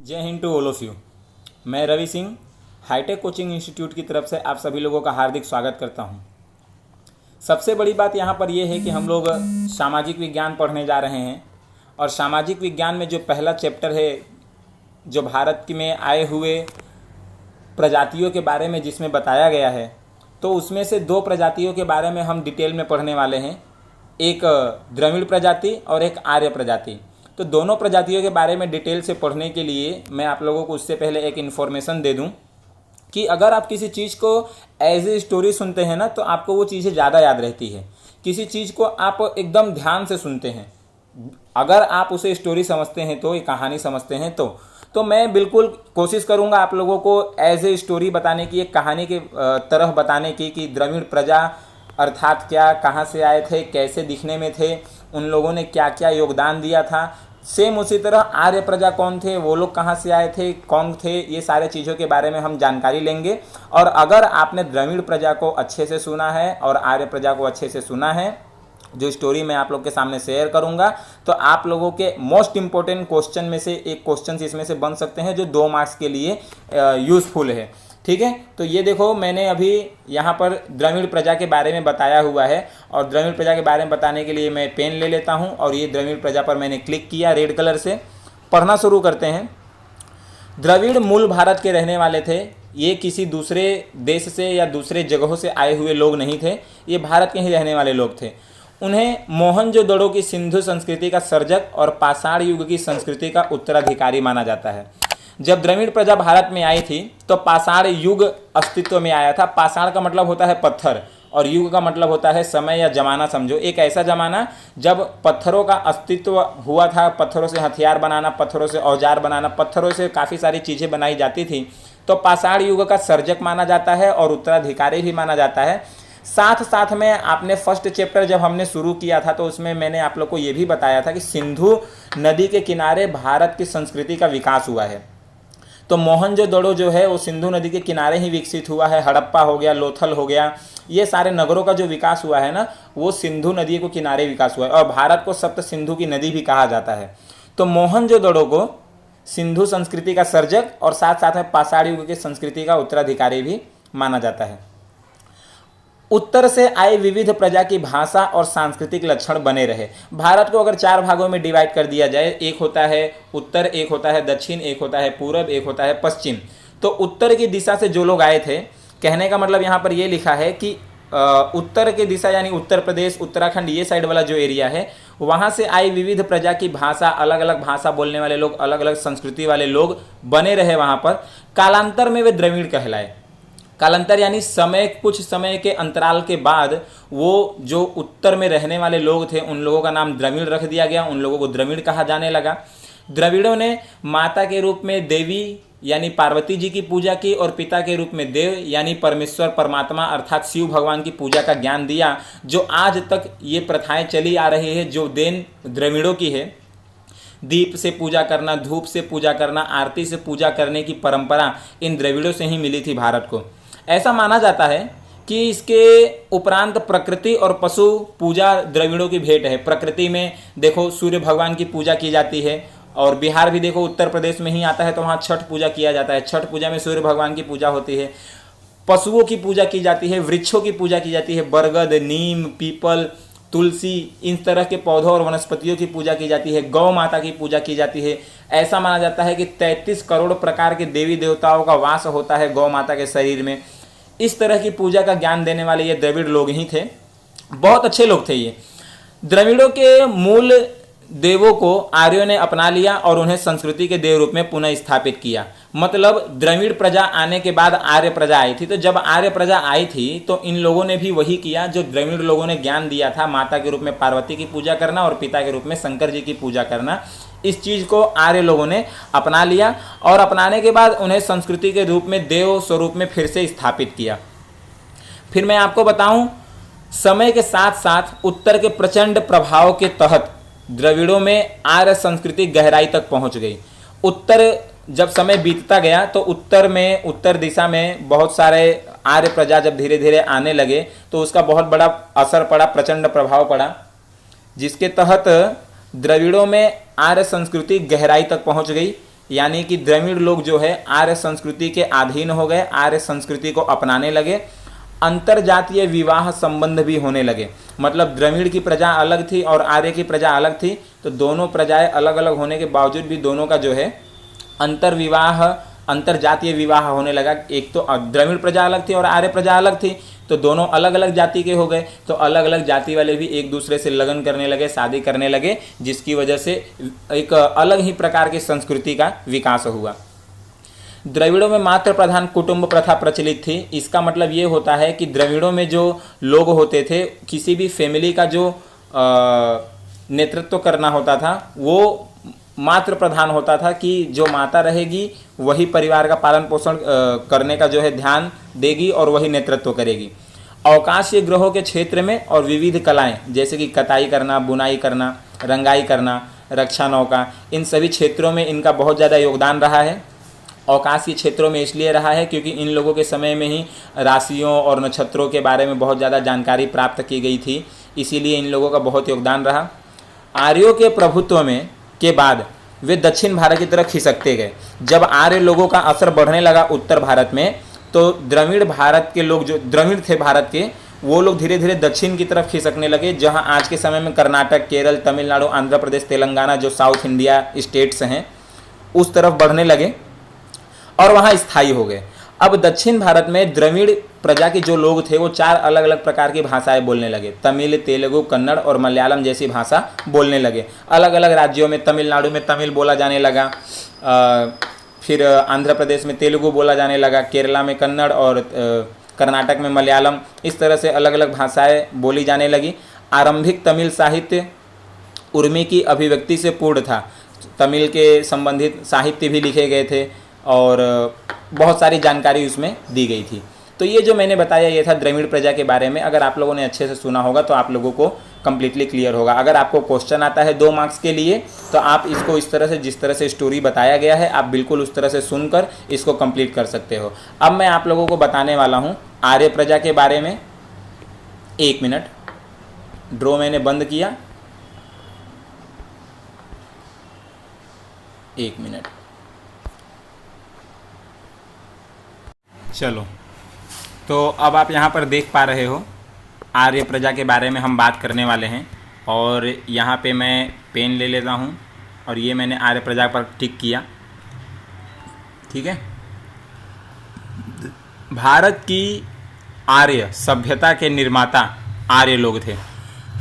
जय हिंद to all of you. मैं रवि सिंह हाईटेक कोचिंग इंस्टीट्यूट की तरफ से आप सभी लोगों का हार्दिक स्वागत करता हूं। सबसे बड़ी बात यहाँ पर यह है कि हम लोग सामाजिक विज्ञान पढ़ने जा रहे हैं और सामाजिक विज्ञान में जो पहला चैप्टर है जो भारत में आए हुए प्रजातियों के बारे में जिसमें बताया गया है, तो उसमें से दो प्रजातियों के बारे में हम डिटेल में पढ़ने वाले हैं, एक द्रविड़ प्रजाति और एक आर्य प्रजाति। तो दोनों प्रजातियों के बारे में डिटेल से पढ़ने के लिए मैं आप लोगों को उससे पहले एक इन्फॉर्मेशन दे दूं कि अगर आप किसी चीज़ को एज ए स्टोरी सुनते हैं ना, तो आपको वो चीज़ें ज़्यादा याद रहती है। किसी चीज़ को आप एकदम ध्यान से सुनते हैं, अगर आप उसे स्टोरी समझते हैं तो, ये कहानी समझते हैं तो मैं बिल्कुल कोशिश करूंगा आप लोगों को एज ए स्टोरी बताने की, एक कहानी के तरह बताने की कि द्रविड़ प्रजा अर्थात क्या, कहाँ से आए थे, कैसे दिखने में थे, उन लोगों ने क्या क्या योगदान दिया था। सेम उसी तरह आर्य प्रजा कौन थे, वो लोग कहाँ से आए थे, कौन थे, ये सारे चीज़ों के बारे में हम जानकारी लेंगे। और अगर आपने द्रविड़ प्रजा को अच्छे से सुना है और आर्य प्रजा को अच्छे से सुना है, जो स्टोरी मैं आप लोग के सामने शेयर करूंगा, तो आप लोगों के मोस्ट इंपॉर्टेंट क्वेश्चन में से एक क्वेश्चन इसमें से बन सकते हैं जो 2 मार्क्स के लिए यूज़फुल है। ठीक है, तो ये देखो मैंने अभी यहाँ पर द्रविड़ प्रजा के बारे में बताया हुआ है और द्रविड़ प्रजा के बारे में बताने के लिए मैं पेन ले लेता हूँ और ये द्रविड़ प्रजा पर मैंने क्लिक किया रेड कलर से। पढ़ना शुरू करते हैं। द्रविड़ मूल भारत के रहने वाले थे। ये किसी दूसरे देश से या दूसरे जगहों से आए हुए लोग नहीं थे, ये भारत के ही रहने वाले लोग थे। उन्हें मोहनजोदड़ो की सिंधु संस्कृति का सर्जक और पाषाण युग की संस्कृति का उत्तराधिकारी माना जाता है। जब द्रविड़ प्रजा भारत में आई थी तो पाषाण युग अस्तित्व में आया था। पाषाण का मतलब होता है पत्थर और युग का मतलब होता है समय या जमाना। समझो एक ऐसा जमाना जब पत्थरों का अस्तित्व हुआ था, पत्थरों से हथियार बनाना, पत्थरों से औजार बनाना, पत्थरों से काफ़ी सारी चीज़ें बनाई जाती थी। तो पाषाण युग का सर्जक माना जाता है और उत्तराधिकारी भी माना जाता है। साथ साथ में आपने फर्स्ट चैप्टर जब हमने शुरू किया था तो उसमें मैंने आप लोग को ये भी बताया था कि सिंधु नदी के किनारे भारत की संस्कृति का विकास हुआ है। तो मोहनजोदड़ो जो है वो सिंधु नदी के किनारे ही विकसित हुआ है। हड़प्पा हो गया, लोथल हो गया, ये सारे नगरों का जो विकास हुआ है ना, वो सिंधु नदी के किनारे विकास हुआ है और भारत को सप्त सिंधु की नदी भी कहा जाता है। तो मोहनजोदड़ो को सिंधु संस्कृति का सर्जक और साथ साथ में पाषाण युग की संस्कृति का उत्तराधिकारी भी माना जाता है। उत्तर से आए विविध प्रजा की भाषा और सांस्कृतिक लक्षण बने रहे। भारत को अगर 4 भागों में डिवाइड कर दिया जाए, एक होता है उत्तर, एक होता है दक्षिण, एक होता है पूरब, एक होता है पश्चिम। तो उत्तर की दिशा से जो लोग आए थे, कहने का मतलब यहाँ पर ये लिखा है कि उत्तर की दिशा यानी उत्तर प्रदेश, उत्तराखंड, ये साइड वाला जो एरिया है, वहाँ से आई विविध प्रजा की भाषा, अलग अलग भाषा बोलने वाले लोग, अलग अलग संस्कृति वाले लोग बने रहे वहाँ पर। कालांतर में वे द्रविड़ कहलाए। कालांतर यानी समय, कुछ समय के अंतराल के बाद वो जो उत्तर में रहने वाले लोग थे उन लोगों का नाम द्रविड़ रख दिया गया, उन लोगों को द्रविड़ कहा जाने लगा। द्रविड़ों ने माता के रूप में देवी यानी पार्वती जी की पूजा की और पिता के रूप में देव यानी परमेश्वर परमात्मा अर्थात शिव भगवान की पूजा का ज्ञान दिया। जो आज तक ये प्रथाएं चली आ रही है, जो देन द्रविड़ों की है, दीप से पूजा करना, धूप से पूजा करना, आरती से पूजा करने की परंपरा इन द्रविड़ों से ही मिली थी भारत को। ऐसा माना जाता है कि इसके उपरांत प्रकृति और पशु पूजा द्रविड़ों की भेंट है। प्रकृति में देखो सूर्य भगवान की पूजा की जाती है और बिहार भी देखो उत्तर प्रदेश में ही आता है, तो वहाँ छठ पूजा किया जाता है। छठ पूजा में सूर्य भगवान की पूजा होती है। पशुओं की पूजा की जाती है, वृक्षों की पूजा की जाती है, बरगद, नीम, पीपल, तुलसी, इन तरह के पौधों और वनस्पतियों की पूजा की जाती है। गौ माता की पूजा की जाती है। ऐसा माना जाता है कि 33 करोड़ प्रकार के देवी देवताओं का वास होता है गौ माता के शरीर में। इस तरह की पूजा का ज्ञान देने वाले ये द्रविड़ लोग ही थे। बहुत अच्छे लोग थे ये। द्रविड़ों के मूल देवों को आर्यों ने अपना लिया और उन्हें संस्कृति के देव रूप में पुनः स्थापित किया। मतलब द्रविड़ प्रजा आने के बाद आर्य प्रजा आई थी। तो जब आर्य प्रजा आई थी तो इन लोगों ने भी वही किया जो द्रविड़ लोगों ने ज्ञान दिया था, माता के रूप में पार्वती की पूजा करना और पिता के रूप में शंकर जी की पूजा करना। इस चीज़ को आर्य लोगों ने अपना लिया और अपनाने के बाद उन्हें संस्कृति के रूप में देव स्वरूप में फिर से स्थापित किया। फिर मैं आपको बताऊं, समय के साथ साथ उत्तर के प्रचंड प्रभाव के तहत द्रविड़ों में आर्य संस्कृति गहराई तक पहुंच गई। उत्तर जब समय बीतता गया तो उत्तर दिशा में बहुत सारे आर्य प्रजा जब धीरे धीरे आने लगे तो उसका बहुत बड़ा असर पड़ा, प्रचंड प्रभाव पड़ा, जिसके तहत द्रविड़ों में आर्य संस्कृति गहराई तक पहुंच गई। यानी कि द्रविड़ लोग जो है आर्य संस्कृति के अधीन हो गए, आर्य संस्कृति को अपनाने लगे। अंतर जातीय विवाह संबंध भी होने लगे, मतलब द्रविड़ की प्रजा अलग थी और आर्य की प्रजा अलग थी, तो दोनों प्रजाएं अलग अलग होने के बावजूद भी दोनों का जो है अंतर जातीय विवाह होने लगा। एक तो द्रविड़ प्रजा अलग थी और आर्य प्रजा अलग थी, तो दोनों अलग अलग जाति के हो गए, तो अलग अलग जाति वाले भी एक दूसरे से लगन करने लगे, शादी करने लगे, जिसकी वजह से एक अलग ही प्रकार की संस्कृति का विकास हुआ। द्रविड़ों में मात्र प्रधान कुटुंब प्रथा प्रचलित थी। इसका मतलब ये होता है कि द्रविड़ों में जो लोग होते थे, किसी भी फैमिली का जो नेतृत्व करना होता था वो मात्र प्रधान होता था, कि जो माता रहेगी वही परिवार का पालन पोषण करने का जो है ध्यान देगी और वही नेतृत्व करेगी। अवकाशीय ग्रहों के क्षेत्र में और विविध कलाएं जैसे कि कताई करना, बुनाई करना, रंगाई करना, रक्षा नौका, इन सभी क्षेत्रों में इनका बहुत ज़्यादा योगदान रहा है। अवकाशीय क्षेत्रों में इसलिए रहा है क्योंकि इन लोगों के समय में ही राशियों और नक्षत्रों के बारे में बहुत ज़्यादा जानकारी प्राप्त की गई थी, इसीलिए इन लोगों का बहुत योगदान रहा। आर्यों के प्रभुत्व में के बाद वे दक्षिण भारत की तरफ खिसकते गए। जब आर्य लोगों का असर बढ़ने लगा उत्तर भारत में, तो द्रविड़ भारत के लोग, जो द्रविड़ थे भारत के, वो लोग धीरे धीरे दक्षिण की तरफ खिसकने लगे, जहां आज के समय में कर्नाटक, केरल, तमिलनाडु, आंध्र प्रदेश, तेलंगाना, जो साउथ इंडिया स्टेट्स हैं, उस तरफ बढ़ने लगे और वहाँ स्थायी हो गए। अब दक्षिण भारत में द्रविड़ प्रजा के जो लोग थे वो 4 अलग अलग प्रकार की भाषाएं बोलने लगे। तमिल, तेलुगु, कन्नड़ और मलयालम जैसी भाषा बोलने लगे। अलग अलग राज्यों में, तमिलनाडु में तमिल बोला जाने लगा, फिर आंध्र प्रदेश में तेलुगु बोला जाने लगा, केरला में कन्नड़ और कर्नाटक में मलयालम, इस तरह से अलग अलग भाषाएं बोली जाने लगी। आरंभिक तमिल साहित्य उर्मी की अभिव्यक्ति से पूर्ण था। तमिल के संबंधित साहित्य भी लिखे गए थे और बहुत सारी जानकारी उसमें दी गई थी। तो ये जो मैंने बताया ये था द्रविड़ प्रजा के बारे में। अगर आप लोगों ने अच्छे से सुना होगा तो आप लोगों को कम्प्लीटली क्लियर होगा। अगर आपको क्वेश्चन आता है 2 मार्क्स के लिए, तो आप इसको इस तरह से, जिस तरह से स्टोरी बताया गया है, आप बिल्कुल उस तरह से सुनकर इसको कंप्लीट कर सकते हो। अब मैं आप लोगों को बताने वाला हूँ आर्य प्रजा के बारे में। 1 मिनट, ड्रॉ मैंने बंद किया। 1 मिनट, चलो। तो अब आप यहाँ पर देख पा रहे हो आर्य प्रजा के बारे में हम बात करने वाले हैं। और यहाँ पे मैं पेन ले लेता हूँ और ये मैंने आर्य प्रजा पर टिक किया, ठीक है। भारत की आर्य सभ्यता के निर्माता आर्य लोग थे।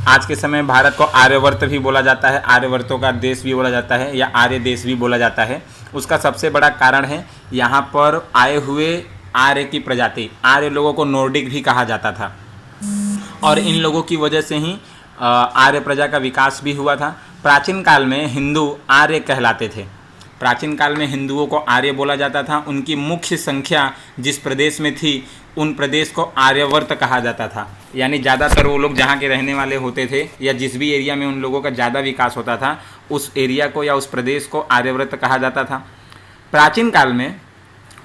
आज के समय भारत को आर्यवर्त भी बोला जाता है, आर्यवर्तों का देश भी बोला जाता है, या आर्य देश भी बोला जाता है। उसका सबसे बड़ा कारण है यहाँ पर आए हुए आर्य की प्रजाति। आर्य लोगों को नॉर्डिक भी कहा जाता था और इन लोगों की वजह से ही आर्य प्रजा का विकास भी हुआ था। प्राचीन काल में हिंदू आर्य कहलाते थे। प्राचीन काल में हिंदुओं को आर्य बोला जाता था। उनकी मुख्य संख्या जिस प्रदेश में थी उन प्रदेश को आर्यवर्त कहा जाता था। यानी ज़्यादातर वो लोग जहाँ के रहने वाले होते थे या जिस भी एरिया में उन लोगों का ज़्यादा विकास होता था उस एरिया को या उस प्रदेश को आर्यवर्त कहा जाता था। प्राचीन काल में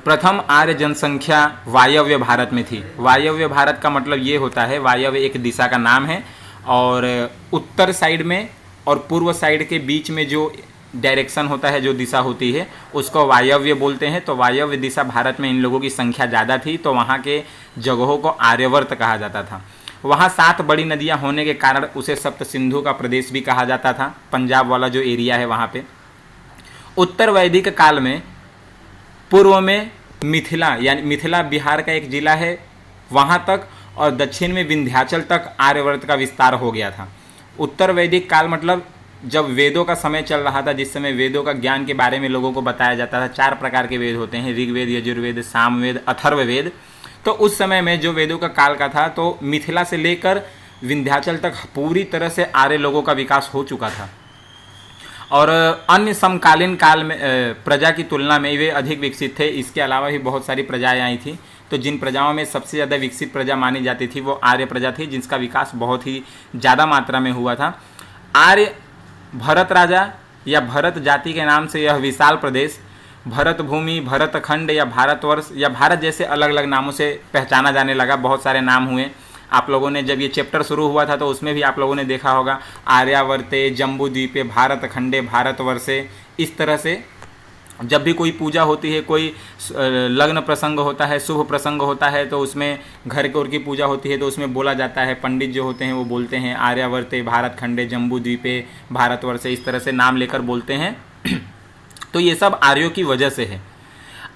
प्रथम आर्य जनसंख्या वायव्य भारत में थी। वायव्य भारत का मतलब ये होता है, वायव्य एक दिशा का नाम है और उत्तर साइड में और पूर्व साइड के बीच में जो डायरेक्शन होता है, जो दिशा होती है, उसको वायव्य बोलते हैं। तो वायव्य दिशा भारत में इन लोगों की संख्या ज़्यादा थी, तो वहाँ के जगहों को आर्यवर्त कहा जाता था। वहाँ 7 बड़ी नदियाँ होने के कारण उसे सप्त सिंधु का प्रदेश भी कहा जाता था। पंजाब वाला जो एरिया है वहाँ पे। उत्तर वैदिक काल में पूर्व में मिथिला, यानी मिथिला बिहार का एक जिला है, वहाँ तक और दक्षिण में विंध्याचल तक आर्यवर्त का विस्तार हो गया था। उत्तर वैदिक काल मतलब जब वेदों का समय चल रहा था, जिस समय वेदों का ज्ञान के बारे में लोगों को बताया जाता था। 4 प्रकार के वेद होते हैं, ऋग्वेद, यजुर्वेद, सामवेद, अथर्ववेद। तो उस समय में जो वेदों का काल का था, तो मिथिला से लेकर विंध्याचल तक पूरी तरह से आर्य लोगों का विकास हो चुका था और अन्य समकालीन काल में प्रजा की तुलना में वे अधिक विकसित थे। इसके अलावा भी बहुत सारी प्रजाएं आई थी, तो जिन प्रजाओं में सबसे ज़्यादा विकसित प्रजा मानी जाती थी वो आर्य प्रजा थी, जिसका विकास बहुत ही ज़्यादा मात्रा में हुआ था। आर्य भरत राजा या भरत जाति के नाम से यह विशाल प्रदेश भरत भूमि, भरत खंड या भारतवर्ष या भारत जैसे अलग अलग नामों से पहचाना जाने लगा। बहुत सारे नाम हुए। आप लोगों ने जब ये चैप्टर शुरू हुआ था तो उसमें भी आप लोगों ने देखा होगा आर्यावर्ते, जम्बू द्वीपे, भारत खंडे, भारतवर्षे, इस तरह से जब भी कोई पूजा होती है, कोई लग्न प्रसंग होता है, शुभ प्रसंग होता है, तो उसमें घर की ओर की पूजा होती है तो उसमें बोला जाता है, पंडित जो होते हैं वो बोलते हैं आर्यावर्ते भारत खंडे जम्बू द्वीपे भारतवर्षे, इस तरह से नाम लेकर बोलते हैं। तो ये सब आर्यों की वजह से है।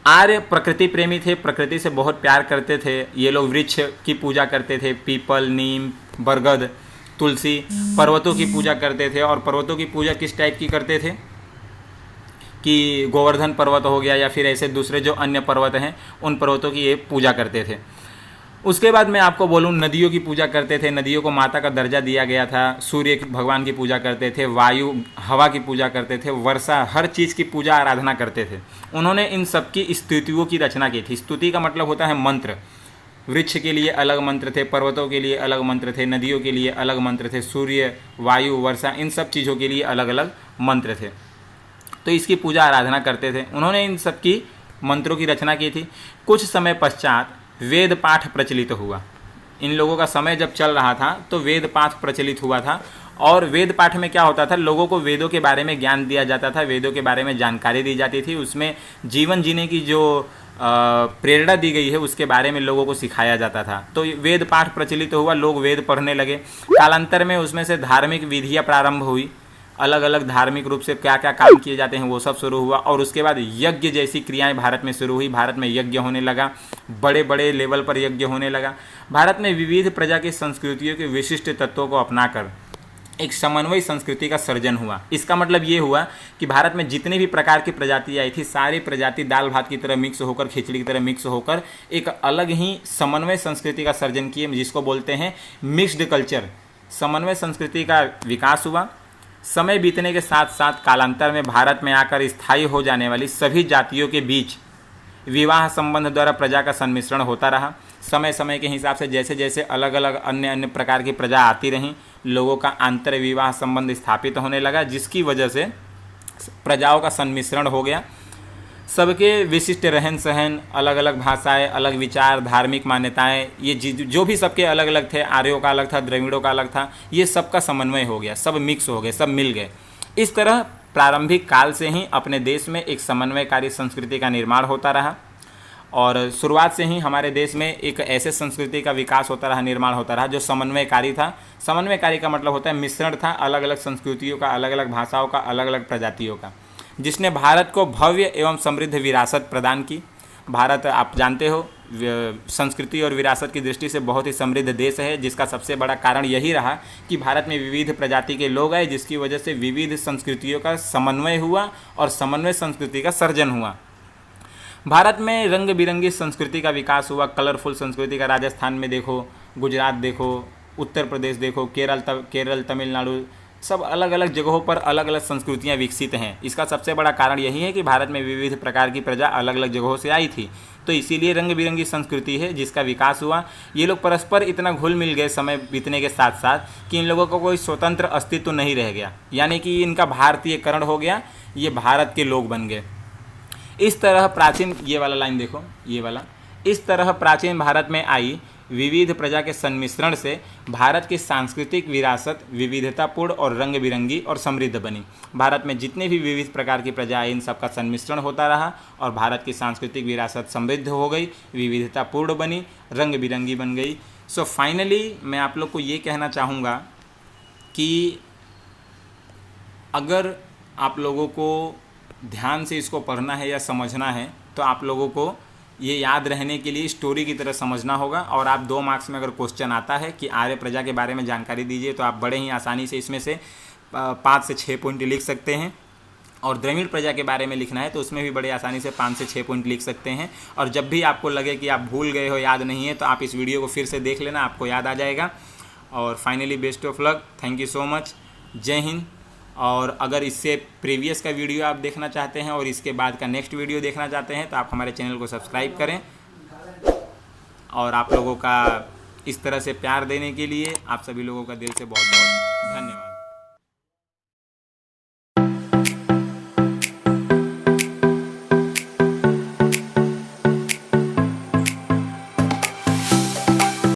आर्य प्रकृति प्रेमी थे, प्रकृति से बहुत प्यार करते थे। ये लोग वृक्ष की पूजा करते थे, पीपल, नीम, बरगद, तुलसी। पर्वतों की पूजा करते थे, और पर्वतों की पूजा किस टाइप की करते थे कि गोवर्धन पर्वत हो गया या फिर ऐसे दूसरे जो अन्य पर्वत हैं उन पर्वतों की ये पूजा करते थे। उसके बाद मैं आपको बोलूँ, नदियों की पूजा करते थे, नदियों को माता का दर्जा दिया गया था। सूर्य भगवान की पूजा करते थे, वायु हवा की पूजा करते थे, वर्षा, हर चीज़ की पूजा आराधना करते थे। उन्होंने इन सब की स्तुतियों की रचना की थी। स्तुति का मतलब होता है मंत्र। वृक्ष के लिए अलग मंत्र थे, पर्वतों के लिए अलग मंत्र थे, नदियों के लिए अलग मंत्र थे, सूर्य, वायु, वर्षा, इन सब चीज़ों के लिए अलग अलग मंत्र थे। तो इसकी पूजा आराधना करते थे। उन्होंने इन सब की मंत्रों की रचना की थी। कुछ समय पश्चात वेद पाठ प्रचलित हुआ। इन लोगों का समय जब चल रहा था तो वेद पाठ प्रचलित हुआ था। और वेद पाठ में क्या होता था, लोगों को वेदों के बारे में ज्ञान दिया जाता था, वेदों के बारे में जानकारी दी जाती थी, उसमें जीवन जीने की जो प्रेरणा दी गई है उसके बारे में लोगों को सिखाया जाता था। तो वेद पाठ प्रचलित हुआ, लोग वेद पढ़ने लगे। कालांतर में उसमें से धार्मिक विधियाँ प्रारंभ हुई, अलग अलग धार्मिक रूप से क्या क्या काम किए जाते हैं वो सब शुरू हुआ। और उसके बाद यज्ञ जैसी क्रियाएं भारत में शुरू हुई। भारत में यज्ञ होने लगा, बड़े बड़े लेवल पर यज्ञ होने लगा। भारत में विविध प्रजा की संस्कृतियों के विशिष्ट तत्वों को अपनाकर एक समन्वय संस्कृति का सर्जन हुआ। इसका मतलब ये हुआ कि भारत में जितने भी प्रकार की प्रजाति आई थी, सारी प्रजाति दाल भात की तरह मिक्स होकर, खिचड़ी की तरह मिक्स होकर एक अलग ही समन्वय संस्कृति का सर्जन किए, जिसको बोलते हैं मिक्स्ड कल्चर। समन्वय संस्कृति का विकास हुआ। समय बीतने के साथ साथ कालांतर में भारत में आकर स्थायी हो जाने वाली सभी जातियों के बीच विवाह संबंध द्वारा प्रजा का सम्मिश्रण होता रहा। समय समय के हिसाब से जैसे जैसे अलग अलग अन्य अन्य प्रकार की प्रजा आती रहीं, लोगों का आंतर विवाह संबंध स्थापित होने लगा, जिसकी वजह से प्रजाओं का सम्मिश्रण हो गया। सबके विशिष्ट रहन सहन, अलग अलग भाषाएं, अलग विचार, धार्मिक मान्यताएं, ये जो भी सबके अलग अलग थे, आर्यों का अलग था, द्रविड़ों का अलग था, ये सबका समन्वय हो गया, सब मिक्स हो गए, सब मिल गए। इस तरह प्रारंभिक काल से ही अपने देश में एक समन्वयकारी संस्कृति का निर्माण होता रहा। और शुरुआत से ही हमारे देश में एक ऐसे संस्कृति का विकास होता रहा, निर्माण होता रहा जो समन्वयकारी था। समन्वयकारी का मतलब होता है मिश्रण था अलग अलग संस्कृतियों का, अलग अलग भाषाओं का, अलग अलग प्रजातियों का, जिसने भारत को भव्य एवं समृद्ध विरासत प्रदान की। भारत, आप जानते हो, संस्कृति और विरासत की दृष्टि से बहुत ही समृद्ध देश है, जिसका सबसे बड़ा कारण यही रहा कि भारत में विविध प्रजाति के लोग आए, जिसकी वजह से विविध संस्कृतियों का समन्वय हुआ और समन्वय संस्कृति का सर्जन हुआ। भारत में रंग बिरंगी संस्कृति का विकास हुआ, कलरफुल संस्कृति का। राजस्थान में देखो, गुजरात देखो, उत्तर प्रदेश देखो, केरल, तमिलनाडु, सब अलग अलग जगहों पर अलग अलग संस्कृतियां विकसित हैं। इसका सबसे बड़ा कारण यही है कि भारत में विविध प्रकार की प्रजा अलग अलग जगहों से आई थी, तो इसीलिए रंग बिरंगी संस्कृति है जिसका विकास हुआ। ये लोग परस्पर इतना घुल मिल गए समय बीतने के साथ साथ कि इन लोगों को कोई स्वतंत्र अस्तित्व नहीं रह गया, यानी कि इनका भारतीयकरण हो गया, ये भारत के लोग बन गए। इस तरह प्राचीन, ये वाला लाइन देखो, ये वाला, इस तरह प्राचीन भारत में आई विविध प्रजा के संमिश्रण से भारत की सांस्कृतिक विरासत विविधतापूर्ण और रंग बिरंगी और समृद्ध बनी। भारत में जितने भी विविध प्रकार की प्रजा आई, इन सबका संमिश्रण होता रहा और भारत की सांस्कृतिक विरासत समृद्ध हो गई, विविधतापूर्ण बनी, रंग बिरंगी बन गई। सो फाइनली मैं आप लोग को ये कहना चाहूँगा कि अगर आप लोगों को ध्यान से इसको पढ़ना है या समझना है तो आप लोगों को ये याद रहने के लिए स्टोरी की तरह समझना होगा। और आप 2 मार्क्स में अगर क्वेश्चन आता है कि आर्य प्रजा के बारे में जानकारी दीजिए, तो आप बड़े ही आसानी से इसमें से 5 से 6 पॉइंट लिख सकते हैं। और द्रविड़ प्रजा के बारे में लिखना है तो उसमें भी बड़े आसानी से 5 से 6 पॉइंट लिख सकते हैं। और जब भी आपको लगे कि आप भूल गए हो, याद नहीं है, तो आप इस वीडियो को फिर से देख लेना, आपको याद आ जाएगा। और finally best of luck, thank you so much, जय हिंद। और अगर इससे प्रीवियस का वीडियो आप देखना चाहते हैं और इसके बाद का नेक्स्ट वीडियो देखना चाहते हैं तो आप हमारे चैनल को सब्सक्राइब करें। और आप लोगों का इस तरह से प्यार देने के लिए आप सभी लोगों का दिल से बहुत बहुत धन्यवाद।